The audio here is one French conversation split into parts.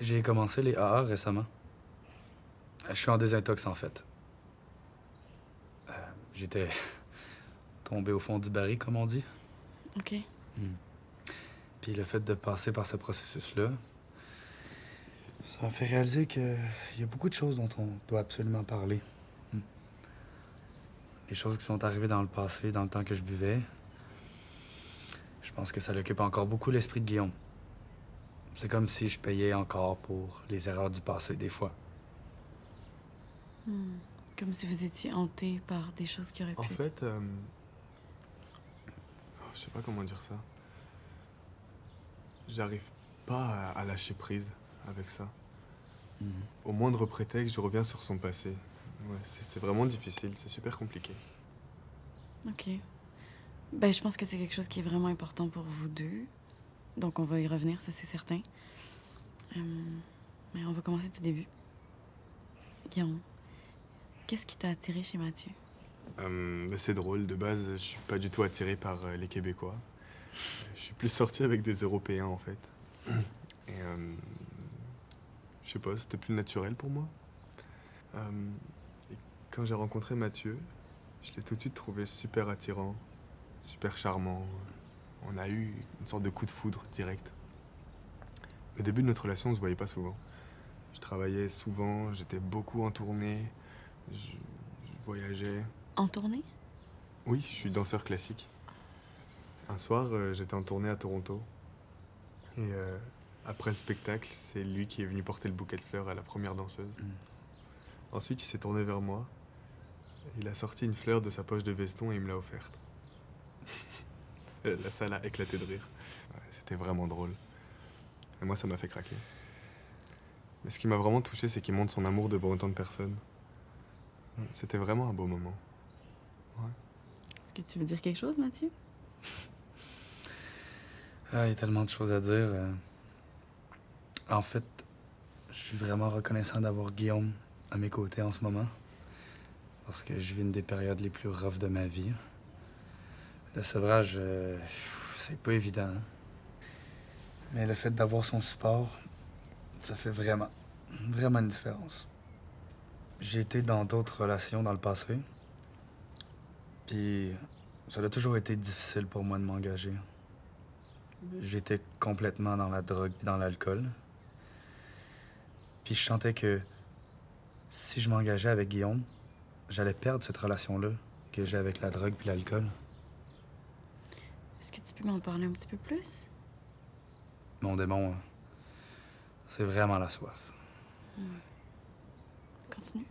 J'ai commencé les AA récemment. Je suis en désintox, en fait. J'étais tombé au fond du baril, comme on dit. OK. Hmm. Puis le fait de passer par ce processus-là, ça m'a fait réaliser qu'il y a beaucoup de choses dont on doit absolument parler. Hmm. Les choses qui sont arrivées dans le passé, dans le temps que je buvais, je pense que ça l'occupe encore beaucoup l'esprit de Guillaume. C'est comme si je payais encore pour les erreurs du passé, des fois. Hmm. Comme si vous étiez hanté par des choses qui auraient En pu... fait, je sais pas comment dire ça. J'arrive pas à lâcher prise avec ça. Mhm. Au moindre prétexte, je reviens sur son passé. Ouais, c'est vraiment difficile, c'est super compliqué. OK. Ben, je pense que c'est quelque chose qui est vraiment important pour vous deux. Donc, on va y revenir, ça, c'est certain. Mais on va commencer du début. Guillaume, qu'est-ce qui t'a attiré chez Mathieu? C'est drôle, de base, je suis pas du tout attiré par les Québécois. Je suis plus sorti avec des Européens, en fait. Et je sais pas, c'était plus naturel pour moi. Et quand j'ai rencontré Mathieu, je l'ai tout de suite trouvé super attirant, super charmant. On a eu une sorte de coup de foudre direct. Au début de notre relation, on se voyait pas souvent. Je travaillais souvent, j'étais beaucoup en tournée, je voyageais. En tournée? Oui, je suis danseur classique. Un soir, j'étais en tournée à Toronto. Et après le spectacle, c'est lui qui est venu porter le bouquet de fleurs à la première danseuse. Ensuite, il s'est tourné vers moi. Il a sorti une fleur de sa poche de veston et il me l'a offerte. La salle a éclaté de rire. Ouais, c'était vraiment drôle. Et moi, ça m'a fait craquer. Mais ce qui m'a vraiment touché, c'est qu'il montre son amour devant autant de personnes. C'était vraiment un beau moment. Ouais. Est-ce que tu veux dire quelque chose, Mathieu? Ah, il y a tellement de choses à dire. En fait, je suis vraiment reconnaissant d'avoir Guillaume à mes côtés en ce moment. Parce que je vis une des périodes les plus rough de ma vie. Le sevrage, c'est pas évident. Hein. Mais le fait d'avoir son support, ça fait vraiment une différence. J'ai été dans d'autres relations dans le passé. Puis ça a toujours été difficile pour moi de m'engager. J'étais complètement dans la drogue et dans l'alcool. Puis je sentais que si je m'engageais avec Guillaume, j'allais perdre cette relation-là que j'ai avec la drogue puis l'alcool. Est-ce que tu peux m'en parler un petit peu plus? Mon démon, c'est vraiment la soif. Continue.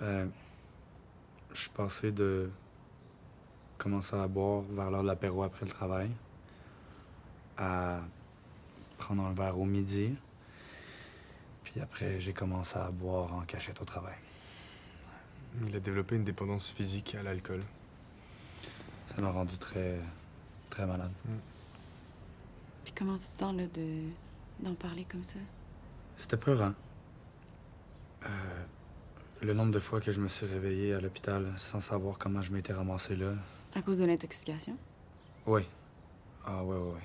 Je suis passé de commencer à boire vers l'heure de l'apéro après le travail à prendre un verre au midi. Puis après, j'ai commencé à boire en cachette au travail. Il a développé une dépendance physique à l'alcool. Ça m'a rendu très malade. Puis comment tu te sens, là, d'en parler comme ça? C'était peurant. Le nombre de fois que je me suis réveillé à l'hôpital sans savoir comment je m'étais ramassé là. À cause de l'intoxication? Oui. Ah, ouais.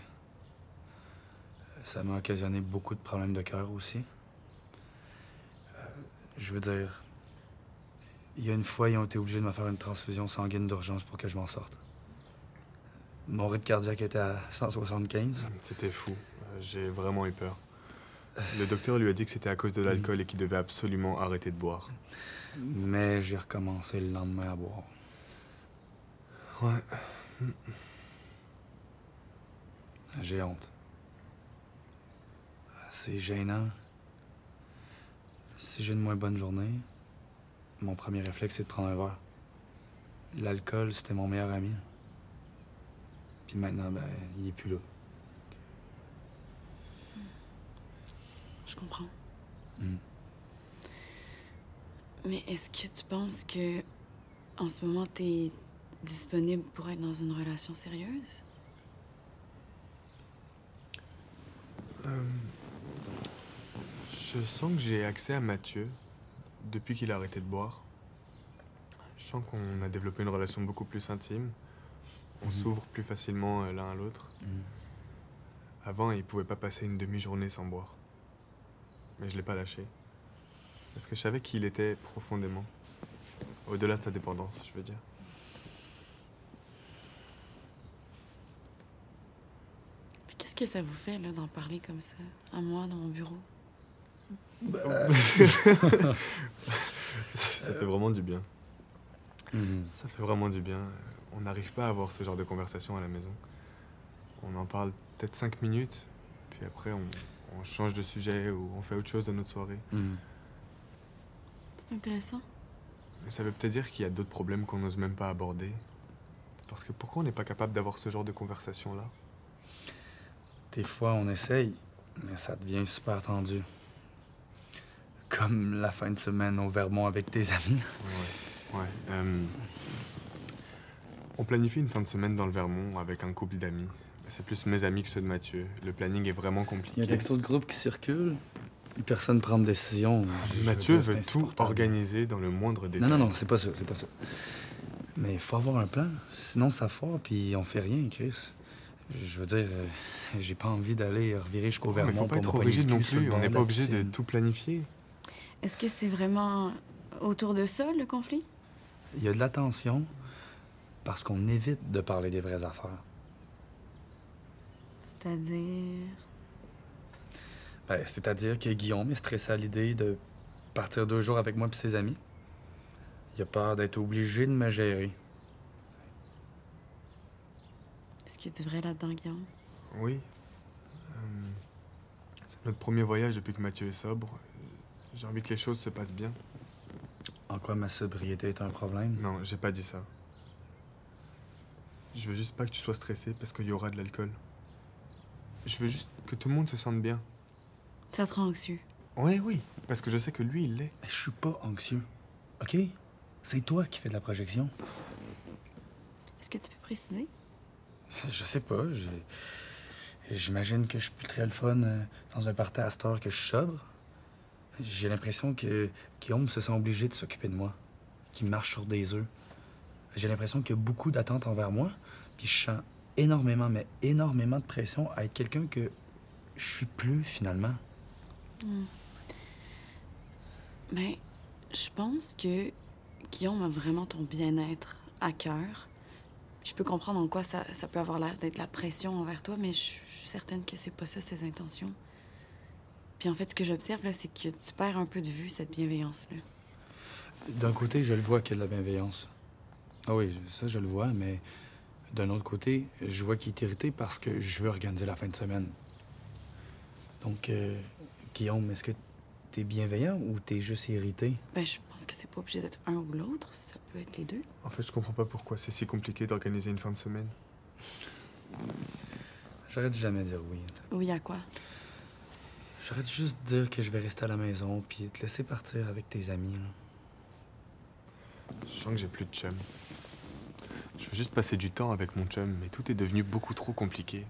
Ça m'a occasionné beaucoup de problèmes de cœur aussi. Je veux dire, il y a une fois, ils ont été obligés de me faire une transfusion sanguine d'urgence pour que je m'en sorte. Mon rythme cardiaque était à 175. C'était fou. J'ai vraiment eu peur. Le docteur lui a dit que c'était à cause de l'alcool et qu'il devait absolument arrêter de boire. Mais j'ai recommencé le lendemain à boire. Ouais. J'ai honte. C'est gênant. Si j'ai une moins bonne journée, mon premier réflexe, c'est de prendre un verre. L'alcool, c'était mon meilleur ami. Puis maintenant, ben, il est plus là. Je comprends. Mm. Mais est-ce que tu penses que, en ce moment, t'es disponible pour être dans une relation sérieuse? Je sens que j'ai accès à Mathieu depuis qu'il a arrêté de boire. Je sens qu'on a développé une relation beaucoup plus intime. On s'ouvre plus facilement l'un à l'autre. Avant, il pouvait pas passer une demi-journée sans boire. Mais je l'ai pas lâché. Parce que je savais qui il était profondément. Au-delà de sa dépendance, je veux dire. Puis qu'est-ce que ça vous fait, là, d'en parler comme ça, à moi, dans mon bureau? Ça fait vraiment du bien. Mhm. Ça fait vraiment du bien. On n'arrive pas à avoir ce genre de conversation à la maison. On en parle peut-être 5 minutes, puis après on change de sujet ou on fait autre chose de notre soirée. Mhm. C'est intéressant. Mais ça veut peut-être dire qu'il y a d'autres problèmes qu'on n'ose même pas aborder. Parce que pourquoi on n'est pas capable d'avoir ce genre de conversation-là? Des fois, on essaye, mais ça devient super tendu. Comme la fin de semaine au Vermont avec tes amis. Ouais. On planifie une fin de semaine dans le Vermont avec un couple d'amis. C'est plus mes amis que ceux de Mathieu. Le planning est vraiment compliqué. Il y a des textos de groupe qui circulent, puis personne ne prend de décision. Mathieu Je veux dire, veut c'est tout insupportable. organiser dans le moindre détail. Non, c'est pas ça, c'est pas ça. Mais il faut avoir un plan, sinon ça foire, puis on fait rien, Chris. Je veux dire, j'ai pas envie d'aller revirer jusqu'au Mais Vermont faut pas pour être me trop pogner le rigide non cul sur le plus. On bord n'est de pas la obligé de piscine. tout planifier. Est-ce que c'est vraiment autour de ça, le conflit? Il y a de la tension parce qu'on évite de parler des vraies affaires. C'est-à-dire... Ben, c'est-à-dire que Guillaume est stressé à l'idée de partir 2 jours avec moi et ses amis. Il a peur d'être obligé de me gérer. Est-ce qu'il y a du vrai là-dedans, Guillaume? Oui. C'est notre premier voyage depuis que Mathieu est sobre. J'ai envie que les choses se passent bien. En quoi ma sobriété est un problème? Non, j'ai pas dit ça. Je veux juste pas que tu sois stressé parce qu'il y aura de l'alcool. Je veux juste que tout le monde se sente bien. Ça te rend anxieux. Oui, parce que je sais que lui, il l'est. Mais je suis pas anxieux, OK? C'est toi qui fais de la projection. Est-ce que tu peux préciser? Je sais pas, j'imagine que je suis plus très le fun dans un party à cette heure que je suis sobre. J'ai l'impression que Guillaume se sent obligé de s'occuper de moi, qu'il marche sur des œufs. J'ai l'impression qu'il y a beaucoup d'attentes envers moi, puis je sens énormément, mais énormément de pression à être quelqu'un que je suis plus, finalement. Ben, je pense que Guillaume a vraiment ton bien-être à cœur. Je peux comprendre en quoi ça peut avoir l'air d'être la pression envers toi, mais je suis certaine que c'est pas ça ses intentions. Puis en fait, ce que j'observe, là, c'est que tu perds un peu de vue cette bienveillance-là. D'un côté, je le vois qu'il y a de la bienveillance. Ah oui, ça, je le vois, mais d'un autre côté, je vois qu'il est irrité parce que je veux organiser la fin de semaine. Donc, Guillaume, est-ce que t'es bienveillant ou t'es juste irrité? Ben, je pense que c'est pas obligé d'être un ou l'autre. Ça peut être les deux. En fait, je comprends pas pourquoi c'est si compliqué d'organiser une fin de semaine. J'aurais dû jamais dire oui. Oui, à quoi? J'aurais dû juste dire que je vais rester à la maison puis te laisser partir avec tes amis, là. Je sens que j'ai plus de chum. Je veux juste passer du temps avec mon chum, mais tout est devenu beaucoup trop compliqué.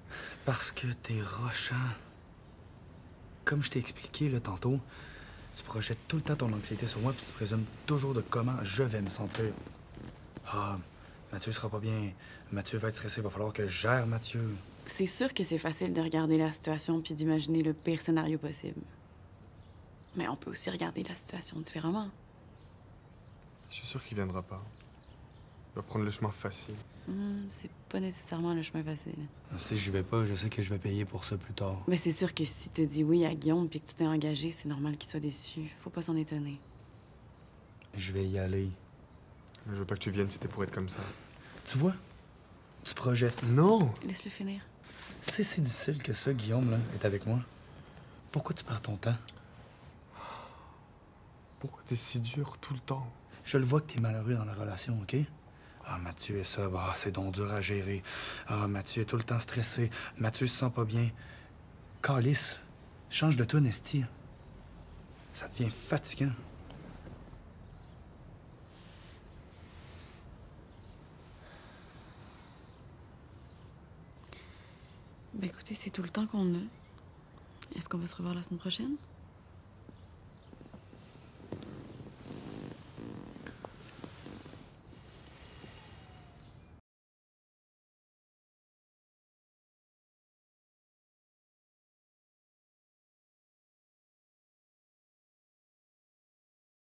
Parce que t'es rochant. Comme je t'ai expliqué, là, tantôt, tu projettes tout le temps ton anxiété sur moi puis tu présumes toujours de comment je vais me sentir. Ah, Mathieu sera pas bien. Mathieu va être stressé. Il va falloir que je gère Mathieu. C'est sûr que c'est facile de regarder la situation puis d'imaginer le pire scénario possible. Mais on peut aussi regarder la situation différemment. Je suis sûr qu'il viendra pas. Il va prendre le chemin facile. C'est pas nécessairement le chemin facile. Si j'y vais pas, je sais que je vais payer pour ça plus tard. Mais c'est sûr que si tu dis oui à Guillaume puis que tu t'es engagé, c'est normal qu'il soit déçu. Faut pas s'en étonner. Je vais y aller. Je veux pas que tu viennes si t'es pour être comme ça. Tu vois? Tu projettes. Non! Laisse-le finir. C'est si difficile que ça, Guillaume, là, est avec moi. Pourquoi tu perds ton temps? Pourquoi t'es si dur tout le temps? Je le vois que t'es malheureux dans la relation, OK? Ah, Mathieu est ça, bah, c'est donc dur à gérer. Ah, Mathieu est tout le temps stressé. Mathieu se sent pas bien. Calice, change de toi, Nesty. Ça devient fatigant. Ben écoutez, c'est tout le temps qu'on a. Est-ce qu'on va se revoir la semaine prochaine?